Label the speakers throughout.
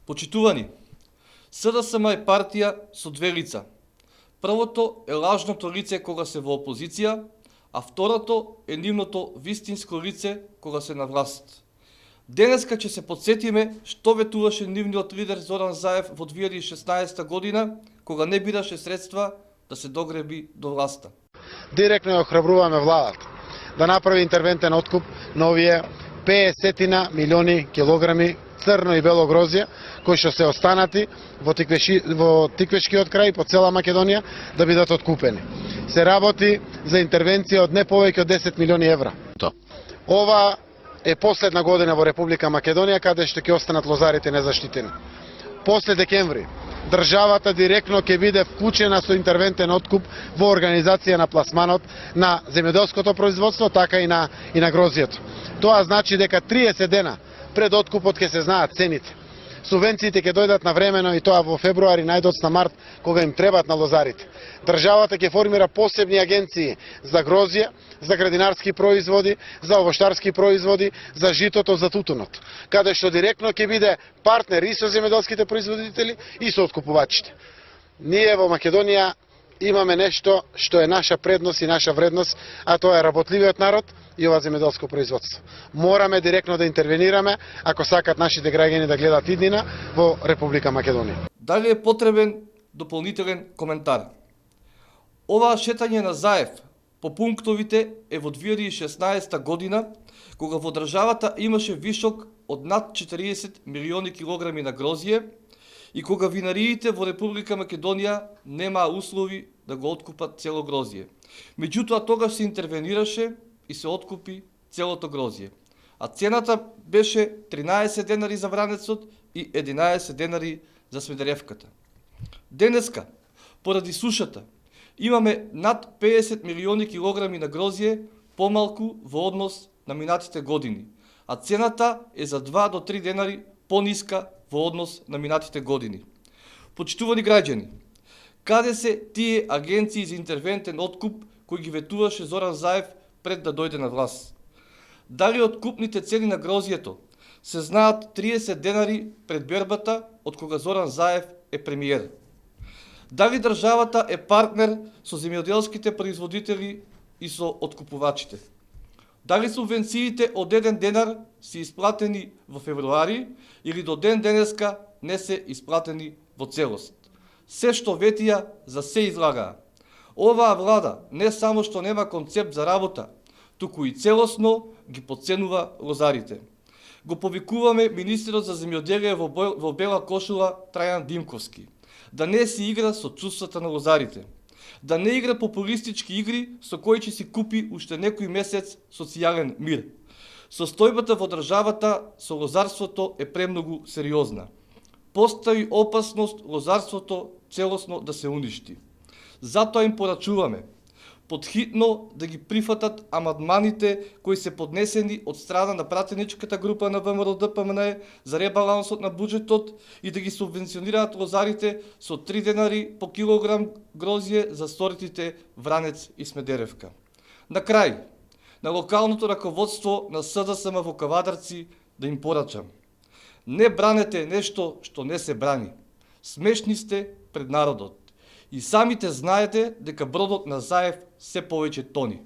Speaker 1: Почитувани, СДСМ е партија со две лица. Првото е лажното лице кога се во опозиција, а второто е нивното вистинско лице кога се на власт. Денеска ќе се подсетиме што ветуваше нивниот лидер Зоран Заев во 2016 година, кога не бираше средства да се догреби до власта.
Speaker 2: Директно ја охрабруваме владата да направи интервентен откуп на овие 50 милиони килограми црно и бело грозје кои што се останати во Тиквешкиот крај по цела Македонија да бидат откупени. Се работи за интервенција од не повеќе од 10 милиони евра. Ова е последна година во Република Македонија каде што ќе останат лозарите незаштитени. После декември државата директно ќе биде вклучена со интервентен откуп во организација на пласманот на земјоделското производство, така и на грозјето. Тоа значи дека 30 дена пред откупот ќе се знаат цените. Субвенциите ќе дојдат навремено и тоа во февруари, најдоцна март, кога им требат на лозарите. Државата ќе формира посебни агенции за грозје, за градинарски производи, за овоштарски производи, за житото, за тутунот, каде што директно ќе биде партнер и со земјоделските производители и со откупувачите. Ние во Македонија имаме нешто што е наша предност и наша вредност, а тоа е работливиот народ и ова земјоделско производство. Мораме директно да интервенираме ако сакат нашите граѓани да гледат иднина во Република Македонија.
Speaker 1: Дали е потребен дополнителен коментар? Ова шетање на Заев по пунктовите е во 2016 година, кога во државата имаше вишок од над 40 милиони килограми на грозје и кога винариите во Република Македонија немаа услови да го откупат цело грозје. Меѓутоа тогаш се интервенираше и се откупи целото грозје. А цената беше 13 денари за вранецот и 11 денари за Смедеревката. Денеска, поради сушата, имаме над 50 милиони килограми на грозје помалку во однос на минатите години, а цената е за 2 до 3 денари пониска во однос на минатите години. Почитувани граѓани, каде се тие агенции за интервентен откуп кои ги ветуваше Зоран Заев пред да дојде на власт? Дали откупните цени на грозјето се знаат 30 денари пред бербата од кога Зоран Заев е премиер? Дали државата е партнер со земјоделските производители и со откупувачите? Дали субвенциите од 1 денар се исплатени во февруари или до ден денеска не се исплатени во целост? Се што ветија за се излагаа. Оваа влада не само што нема концепт за работа, туку и целосно ги подценува лозарите. Го повикуваме министерот за земјоделие во бела кошула Трајан Димковски да не си игра со чувствата на лозарите, да не игра популистички игри со кои ќе си купи уште некој месец социјален мир. Состојбата во државата со лозарството е премногу сериозна. Постои опасност лозарството целосно да се уништи. Затоа им порачуваме подхитно да ги прифатат амандманите кои се поднесени од страна на пратеничката група на ВМРО-ДПМН за ребалансот на буџетот и да ги субвенционираат лозарите со 3 денари по килограм грозје за сортите Вранец и Смедеревка. На крај, на локалното раководство на СДСМ во Кавадарци да им порачам: не бранете нешто што не се брани. Смешни сте пред народот. И самите знаете дека бродот на Заев се повеќе тони.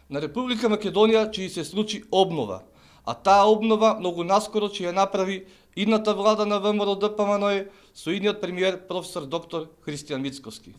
Speaker 1: На Република Македонија ќе се случи обнова, а таа обнова многу наскоро ќе ја направи идната влада на ВМРО-ДПМН со идниот премиер професор доктор Христијан Мицковски.